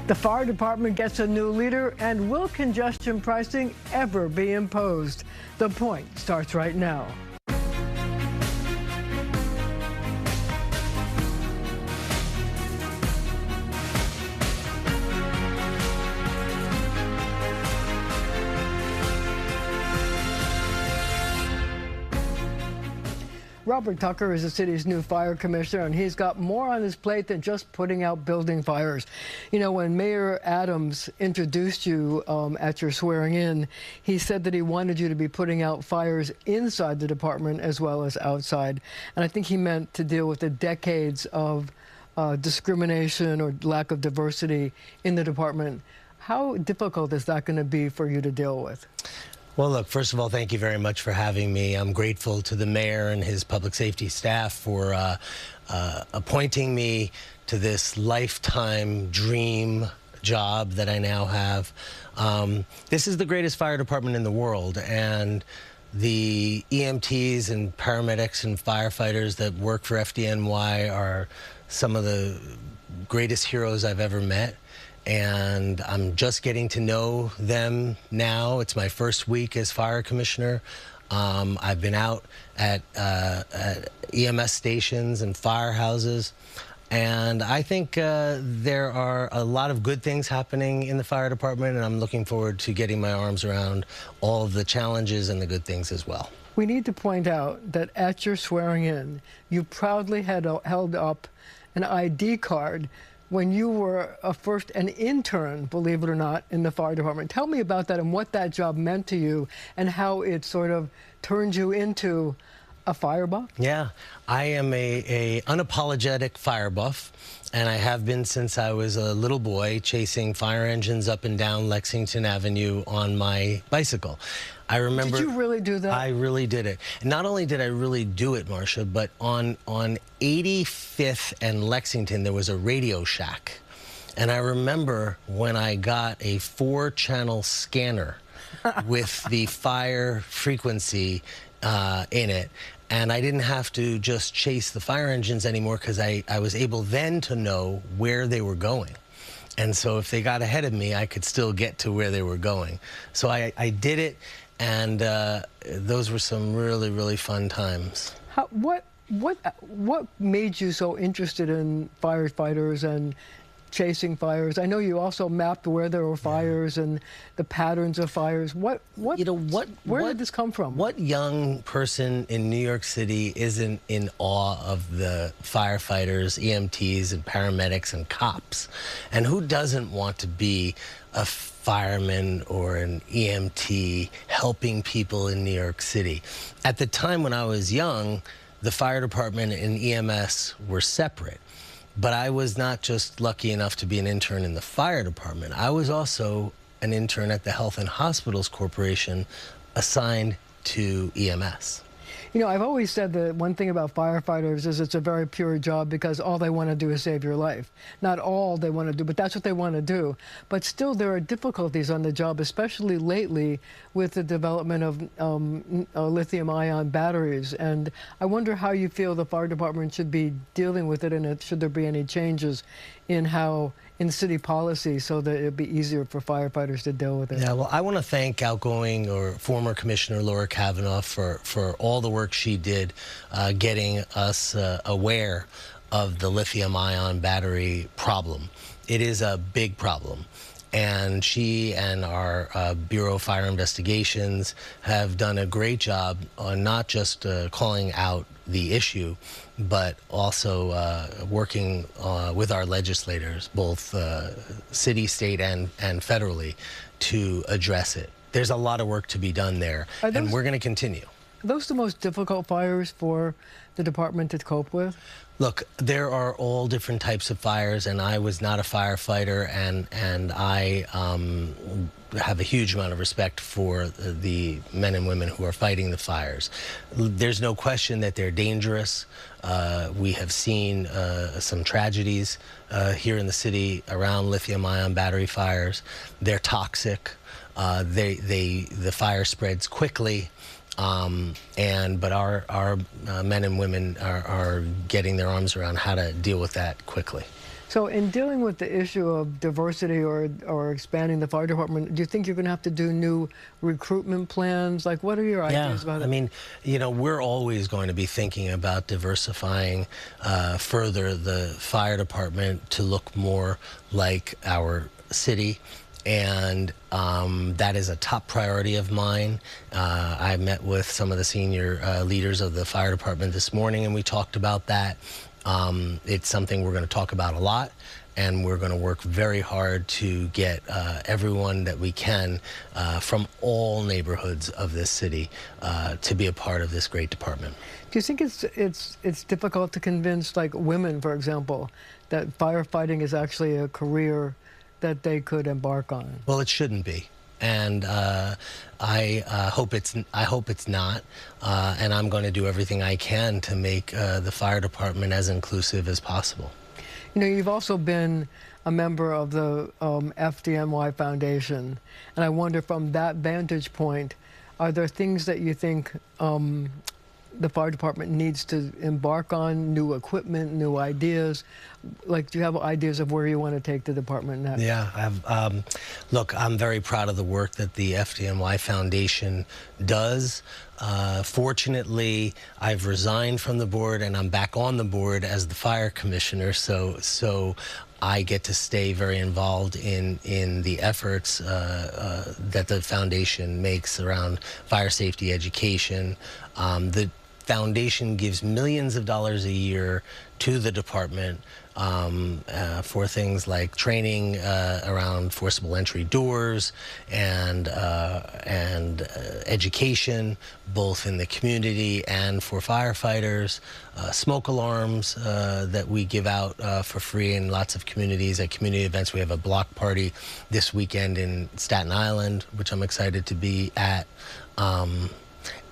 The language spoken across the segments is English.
The fire department gets a new leader, and will congestion pricing ever be imposed? The Point starts right now. Robert Tucker is the city's new fire commissioner, and he's got more on his plate than just putting out building fires. You know, when Mayor Adams introduced you at your swearing in, he said that he wanted you to be putting out fires inside the department as well as outside. And I think he meant to deal with the decades of discrimination or lack of diversity in the department. How difficult is that going to be for you to deal with? Well, look, first of all, thank you very much for having me. I'm grateful to the mayor and his public safety staff for appointing me to this lifetime dream job that I now have. This is the greatest fire department in the world, and the EMTs and paramedics and firefighters that work for FDNY are some of the greatest heroes I've ever met. And I'm just getting to know them now. It's my first week as fire commissioner. I've been out at EMS stations and firehouses, and I think there are a lot of good things happening in the fire department, and I'm looking forward to getting my arms around all of the challenges and the good things as well. We need to point out that at your swearing in, you proudly held up an ID card when you were first an intern, believe it or not, in the fire department. Tell me about that and what that job meant to you and how it sort of turned you into a fire buff. Yeah, I am a unapologetic fire buff, and I have been since I was a little boy, chasing fire engines up and down Lexington Avenue on my bicycle. I remember. Did you really do that? I really did it. And not only did I really do it, Marcia, but on 85th and Lexington, there was a Radio Shack. And I remember when I got a 4-channel scanner with the fire frequency in it. And I didn't have to just chase the fire engines anymore, because I was able then to know where they were going. And so if they got ahead of me, I could still get to where they were going. So I did it, and those were some really, really fun times. What made you so interested in firefighters and chasing fires? I know you also mapped where there were fires and the patterns of fires. Where did this come from? What young person in New York City isn't in awe of the firefighters, EMTs, and paramedics and cops? And who doesn't want to be a fireman or an EMT helping people in New York City? At the time when I was young, the fire department and EMS were separate. But I was not just lucky enough to be an intern in the fire department. I was also an intern at the Health and Hospitals Corporation, assigned to EMS. You know, I've always said that one thing about firefighters is it's a very pure job, because all they want to do is save your life. Not all they want to do, but that's what they want to do. But still, there are difficulties on the job, especially lately with the development of lithium-ion batteries. And I wonder how you feel the fire department should be dealing with it, and should there be any changes in city policy so that it'd be easier for firefighters to deal with it. Yeah, well, I want to thank outgoing or former Commissioner Laura Kavanaugh for all the work she did getting us aware of the lithium-ion battery problem. It is a big problem. And she and our Bureau of Fire Investigations have done a great job on not just calling out the issue, but also working with our legislators, both city, state, and federally, to address it. There's a lot of work to be done there, and we're going to continue. Are those the most difficult fires for the department to cope with? Look, there are all different types of fires, and I was not a firefighter, and I have a huge amount of respect for the men and women who are fighting the fires. There's no question that they're dangerous. We have seen some tragedies here in the city around lithium-ion battery fires. They're toxic. The fire spreads quickly. But our men and women are getting their arms around how to deal with that quickly. So in dealing with the issue of diversity or expanding the fire department, do you think you're going to have to do new recruitment plans? Like, what are your ideas about it? I mean, you know, we're always going to be thinking about diversifying further the fire department to look more like our city. And that is a top priority of mine. I met with some of the senior leaders of the fire department this morning, and we talked about that. It's something we're going to talk about a lot, and we're going to work very hard to get everyone that we can from all neighborhoods of this city to be a part of this great department. Do you think it's difficult to convince, like, women, for example, that firefighting is actually a career that they could embark on? Well, it shouldn't be. And I hope it's not, and I'm going to do everything I can to make the fire department as inclusive as possible. You know, you've also been a member of the FDNY Foundation, and I wonder, from that vantage point, are there things that you think the fire department needs to embark on, new equipment, new ideas? Like, do you have ideas of where you want to take the department next? Yeah, look, I'm very proud of the work that the FDNY Foundation does. Fortunately, I've resigned from the board and I'm back on the board as the fire commissioner, so I get to stay very involved in the efforts that the foundation makes around fire safety education. The foundation gives millions of dollars a year to the department for things like training around forcible entry doors and education, both in the community and for firefighters, smoke alarms that we give out for free in lots of communities. At community events, we have a block party this weekend in Staten Island, which I'm excited to be at.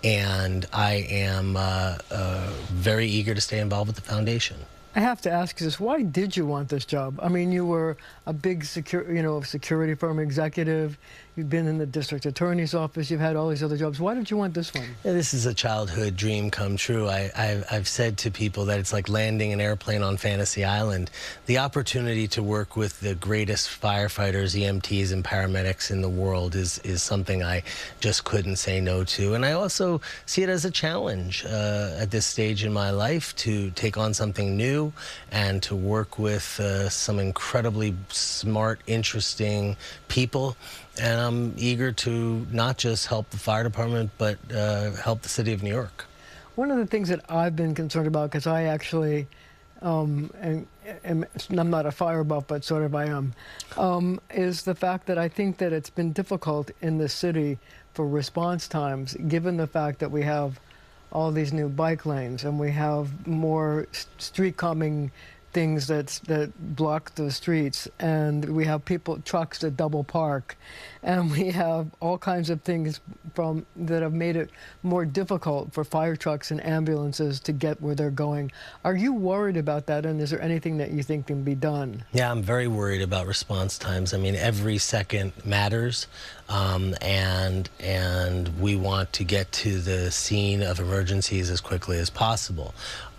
And I am very eager to stay involved with the foundation. I have to ask you this: why did you want this job? I mean, you were a big security firm executive. You've been in the district attorney's office. You've had all these other jobs. Why did you want this one? Yeah, this is a childhood dream come true. I've said to people that it's like landing an airplane on Fantasy Island. The opportunity to work with the greatest firefighters, EMTs, and paramedics in the world is something I just couldn't say no to. And I also see it as a challenge at this stage in my life to take on something new and to work with some incredibly smart, interesting people. And I'm eager to not just help the fire department, but help the city of New York. One of the things that I've been concerned about, because I actually, I'm not a fire buff, but sort of I am, is the fact that I think that it's been difficult in the city for response times, given the fact that we have all these new bike lanes and we have more street calming things that block the streets, and we have trucks that double park, and we have all kinds of things that have made it more difficult for fire trucks and ambulances to get where they're going. Are you worried about that, and is there anything that you think can be done? Yeah, I'm very worried about response times. I mean, every second matters, and we want to get to the scene of emergencies as quickly as possible.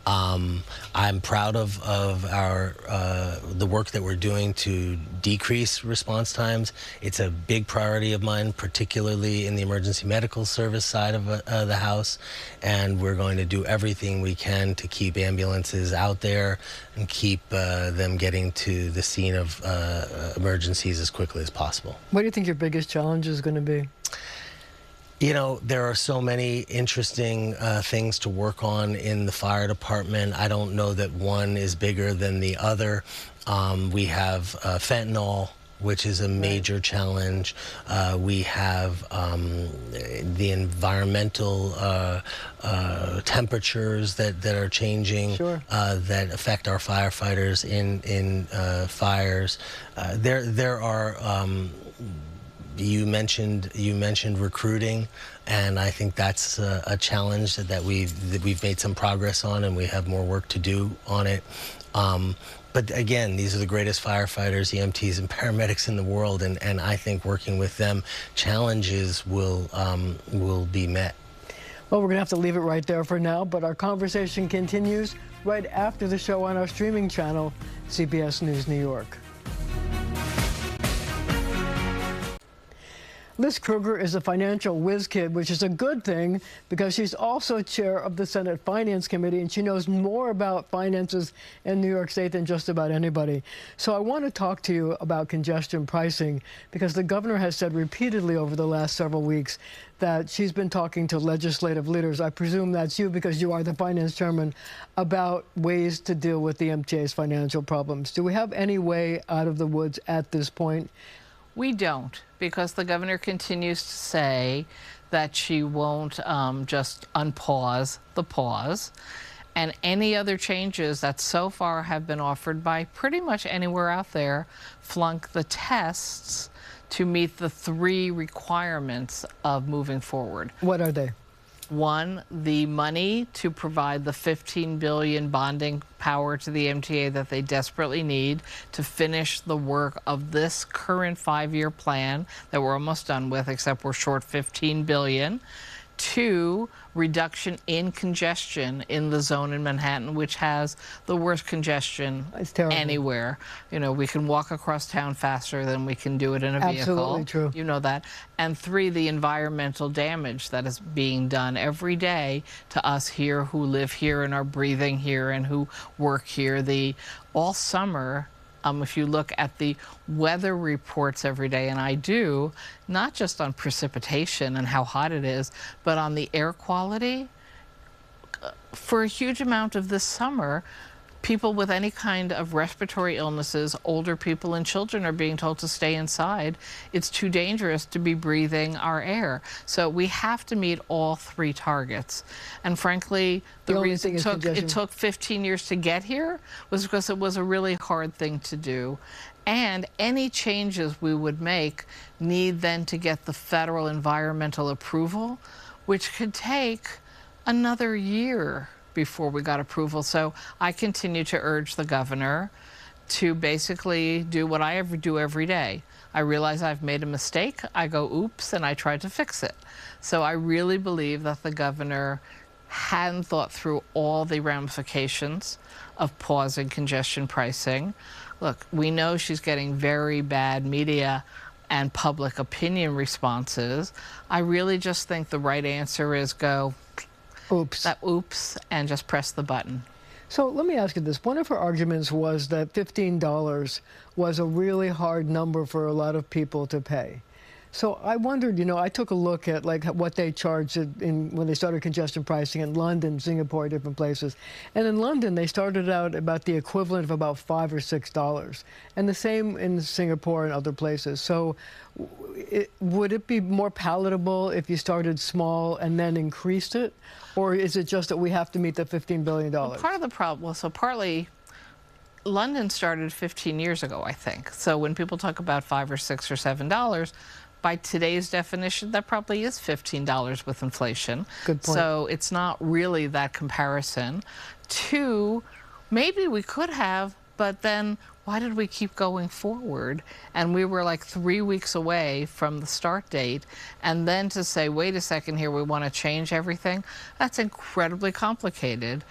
I'm proud of the work that we're doing to decrease response times. It's a big priority of mine, particularly in the emergency medical service side of the house, and we're going to do everything we can to keep ambulances out there and keep them getting to the scene of emergencies as quickly as possible. What do you think your biggest challenge is going to be? You know, there are so many interesting things to work on in the fire department. I don't know that one is bigger than the other. We have fentanyl, which is a major challenge. We have the environmental temperatures that are changing, that affect our firefighters in fires. There are you mentioned recruiting, and I think that's a challenge that we've made some progress on, and we have more work to do on it. But again, these are the greatest firefighters, EMTs, and paramedics in the world, and I think working with them, challenges will be met. Well, we're going to have to leave it right there for now, but our conversation continues right after the show on our streaming channel, CBS News New York. Liz Krueger is a financial whiz kid, which is a good thing because she's also chair of the Senate Finance Committee, and she knows more about finances in New York State than just about anybody. So I want to talk to you about congestion pricing because the governor has said repeatedly over the last several weeks that she's been talking to legislative leaders. I presume that's you because you are the finance chairman, about ways to deal with the MTA's financial problems. Do we have any way out of the woods at this point? We don't, because the governor continues to say that she won't just unpause the pause. And any other changes that so far have been offered by pretty much anywhere out there flunk the tests to meet the 3 requirements of moving forward. What are they? 1, the money to provide the $15 billion bonding power to the MTA that they desperately need to finish the work of this current 5-year plan that we're almost done with, except we're short $15 billion. 2, reduction in congestion in the zone in Manhattan, which has the worst congestion anywhere. You know, we can walk across town faster than we can do it in a vehicle. Absolutely true. You know that. And 3, the environmental damage that is being done every day to us here who live here and are breathing here and who work here. All summer, if you look at the weather reports every day, and I do, not just on precipitation and how hot it is, but on the air quality, for a huge amount of this summer, people with any kind of respiratory illnesses, older people and children are being told to stay inside. It's too dangerous to be breathing our air. So we have to meet all 3 targets. And frankly, the reason it took 15 years to get here was because it was a really hard thing to do. And any changes we would make need then to get the federal environmental approval, which could take another year before we got approval. So I continue to urge the governor to basically do what I do every day. I realize I've made a mistake, I go oops, and I try to fix it. So I really believe that the governor hadn't thought through all the ramifications of pausing congestion pricing. Look, we know she's getting very bad media and public opinion responses. I really just think the right answer is go oops, and just press the button. So let me ask you this. One of her arguments was that $15 was a really hard number for a lot of people to pay. So I wondered, you know, I took a look at like what they charged when they started congestion pricing in London, Singapore, different places. And in London, they started out about the equivalent of about $5 or $6. And the same in Singapore and other places. So would it be more palatable if you started small and then increased it? Or is it just that we have to meet the $15 billion? Well, part of the problem, well, so partly, London started 15 years ago, I think. So when people talk about $5 or $6 or $7, by today's definition, that probably is $15 with inflation. Good point. So it's not really that comparison. 2, maybe we could have, but then why did we keep going forward? And we were like 3 weeks away from the start date. And then to say, wait a second here, we want to change everything, that's incredibly complicated.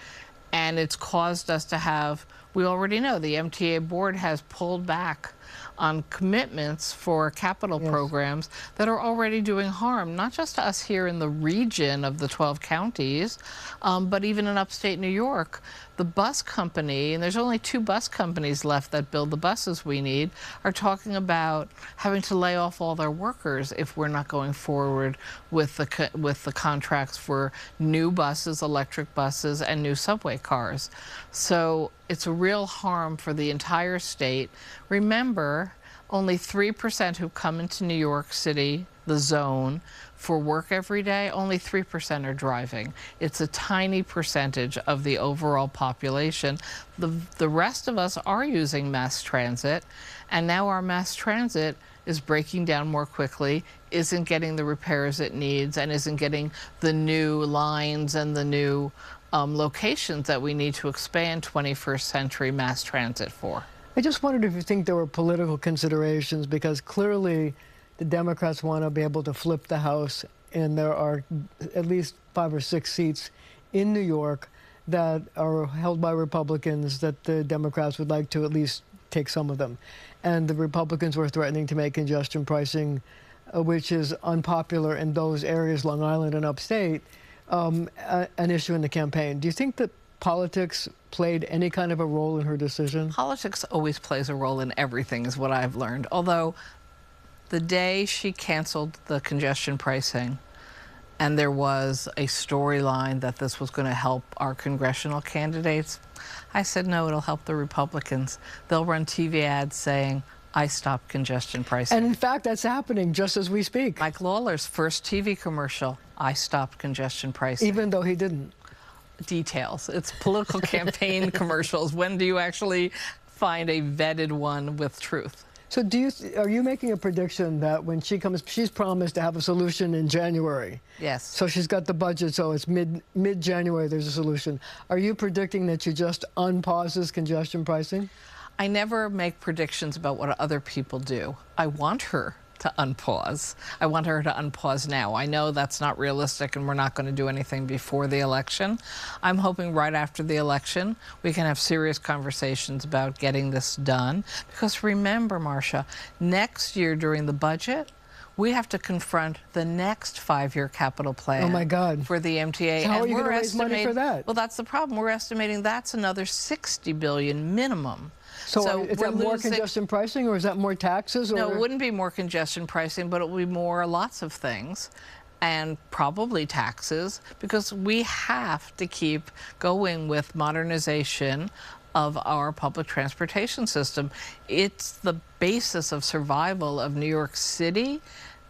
And it's caused us to have, we already know the MTA board has pulled back on commitments for capital programs that are already doing harm, not just to us here in the region of the 12 counties, but even in upstate New York. The bus company, and there's only 2 bus companies left that build the buses we need, are talking about having to lay off all their workers if we're not going forward with the contracts for new buses, electric buses, and new subway cars. So it's a real harm for the entire state. Remember, only 3% who come into New York City, the zone, for work every day, only 3% are driving. It's a tiny percentage of the overall population. The rest of us are using mass transit, and now our mass transit is breaking down more quickly, isn't getting the repairs it needs, and isn't getting the new lines and the new locations that we need to expand 21st century mass transit for. I just wondered if you think there were political considerations, because clearly the Democrats want to be able to flip the House and there are at least 5 or 6 seats in New York that are held by Republicans that the Democrats would like to at least take some of them. And the Republicans were threatening to make congestion pricing, which is unpopular in those areas, Long Island and upstate, an issue in the campaign. Do you think that politics played any kind of a role in her decision? Politics always plays a role in everything, is what I've learned. Although the day she canceled the congestion pricing and there was a storyline that this was going to help our congressional candidates, I said, no, it'll help the Republicans. They'll run TV ads saying, I stopped congestion pricing. And in fact, that's happening just as we speak. Mike Lawler's first TV commercial, I stopped congestion pricing. Even though he didn't. Details. It's political campaign commercials. When do you actually find a vetted one with truth? So are you making a prediction that when she comes, she's promised to have a solution in January? Yes. So she's got the budget, so it's mid-January there's a solution. Are you predicting that she just unpauses congestion pricing? I never make predictions about what other people do. I want her to unpause. I want her to unpause now. I know that's not realistic and we're not going to do anything before the election. I'm hoping right after the election we can have serious conversations about getting this done. Because remember, Marcia, next year during the budget, we have to confront the next 5-year capital plan. Oh my God. For the MTA. So how and are you going to raise money for that? Well, that's the problem. We're estimating that's another $60 billion minimum. So is that more congestion pricing, or is that more taxes? Or? No, it wouldn't be more congestion pricing, but it would be more lots of things, and probably taxes, because we have to keep going with modernization of our public transportation system. It's the basis of survival of New York City,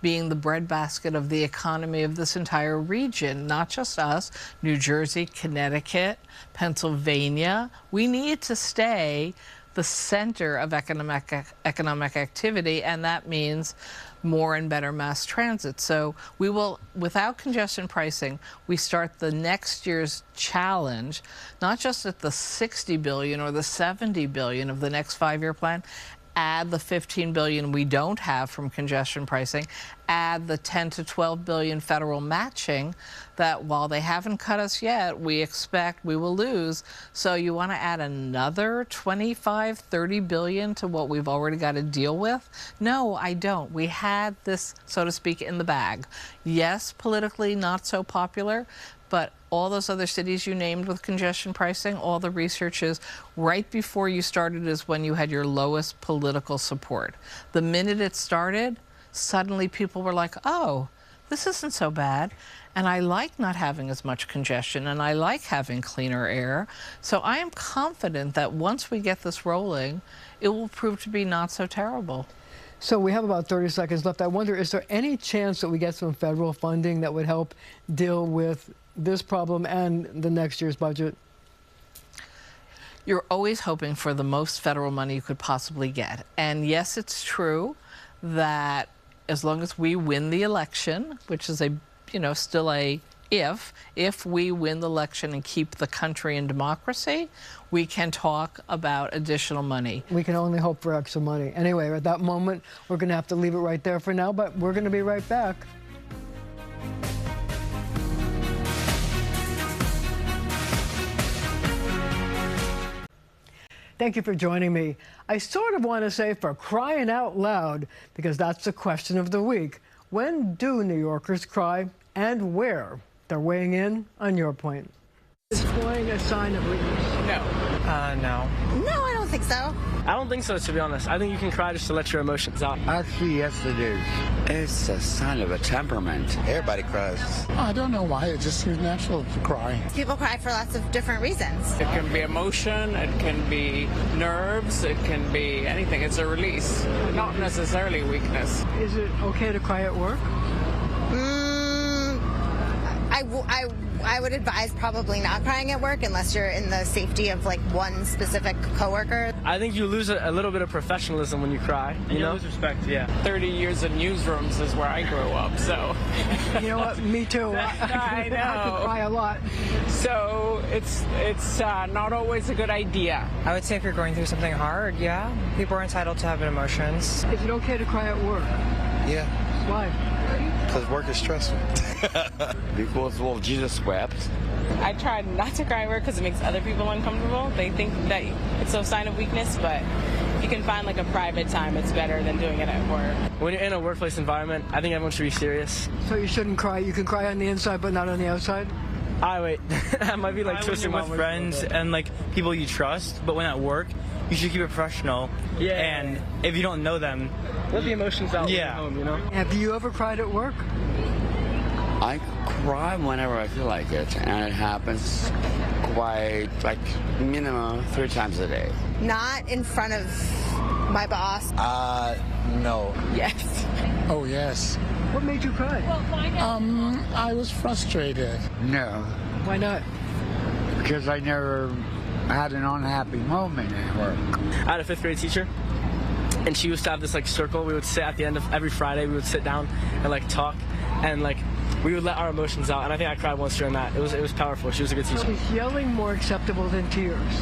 being the breadbasket of the economy of this entire region, not just us, New Jersey, Connecticut, Pennsylvania. We need to stay the center of economic activity, and that means more and better mass transit. So we will, without congestion pricing, we start the next year's challenge, not just at the $60 billion or the $70 billion of the next 5-year plan, add the $15 billion we don't have from congestion pricing, add the $10 to $12 billion federal matching that while they haven't cut us yet, we expect we will lose. So you want to add another 25, 30 billion to what we've already got to deal with? No, I don't. We had this, so to speak, in the bag. Yes, politically not so popular, but all those other cities you named with congestion pricing, all the research is right before you started is when you had your lowest political support. The minute it started, suddenly people were like, oh, this isn't so bad. And I like not having as much congestion, and I like having cleaner air. So I am confident that once we get this rolling, it will prove to be not so terrible. So we have about 30 seconds left. I wonder, is there any chance that we get some federal funding that would help deal with this problem and the next year's budget? You're always hoping for the most federal money you could possibly get. And yes, it's true that as long as we win the election, which is still a if we win the election and keep the country in democracy, we can talk about additional money. We can only hope for extra money. Anyway, at that moment, we're going to have to leave it right there for now, but we're going to be right back. Thank you for joining me. I sort of want to say for crying out loud, because that's the question of the week. When do New Yorkers cry, and where? They're weighing in on your point. Is crying a sign of weakness? No. No. No, I don't think so. I don't think so, to be honest. I think you can cry just to let your emotions out. Actually, yes, it is. It's a sign of a temperament. Everybody cries. I don't know why. It just seems natural to cry. People cry for lots of different reasons. It can be emotion, it can be nerves, it can be anything. It's a release, not necessarily weakness. Is it okay to cry at work? I would advise probably not crying at work unless you're in the safety of like one specific coworker. I think you lose a little bit of professionalism when you cry. You know? Lose respect, yeah. 30 years in newsrooms is where I grew up, so. You know what? Me too. I know. I could cry a lot. So it's not always a good idea. I would say if you're going through something hard, yeah. People are entitled to have emotions. Is it okay to cry at work? Yeah. Why? Because work is stressful. Because of Jesus wept. I try not to cry at work because it makes other people uncomfortable. They think that it's a sign of weakness, but if you can find like a private time, it's better than doing it at work. When you're in a workplace environment, I think everyone should be serious. So you shouldn't cry. You can cry on the inside, but not on the outside? Wait. That might be like twisting with friends and like people you trust, but when at work, you should keep it professional. Yeah. And if you don't know them, let the emotions out. Yeah. Home, you know. Have you ever cried at work? I cry whenever I feel like it, and it happens quite, like, minimum 3 times a day. Not in front of my boss. No. Yes. Oh, yes. What made you cry? I was frustrated. No, Why not? because I never had an unhappy moment at work. I had a 5th grade teacher, and she used to have this like circle. We would sit at the end of every Friday. We would sit down and like talk, and like we would let our emotions out. And I think I cried once during that. It was powerful. She was a good teacher. So is yelling more acceptable than tears?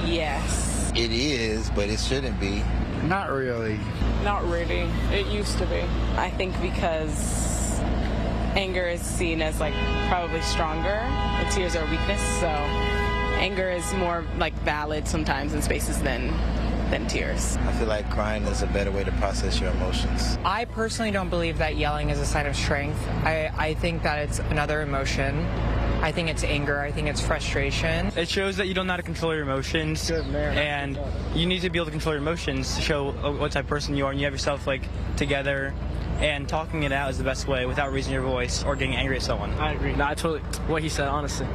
Yes. It is, but it shouldn't be. Not really. Not really. It used to be. I think because anger is seen as like probably stronger, and tears are weakness, so anger is more like valid sometimes in spaces than tears. I feel like crying is a better way to process your emotions. I personally don't believe that yelling is a sign of strength. I think that it's another emotion. I think it's anger. I think it's frustration. It shows that you don't know how to control your emotions. Good, man. And you need to be able to control your emotions to show what type of person you are, and you have yourself like together. And talking it out is the best way without raising your voice or getting angry at someone. I agree. No, I totally, what he said, honestly.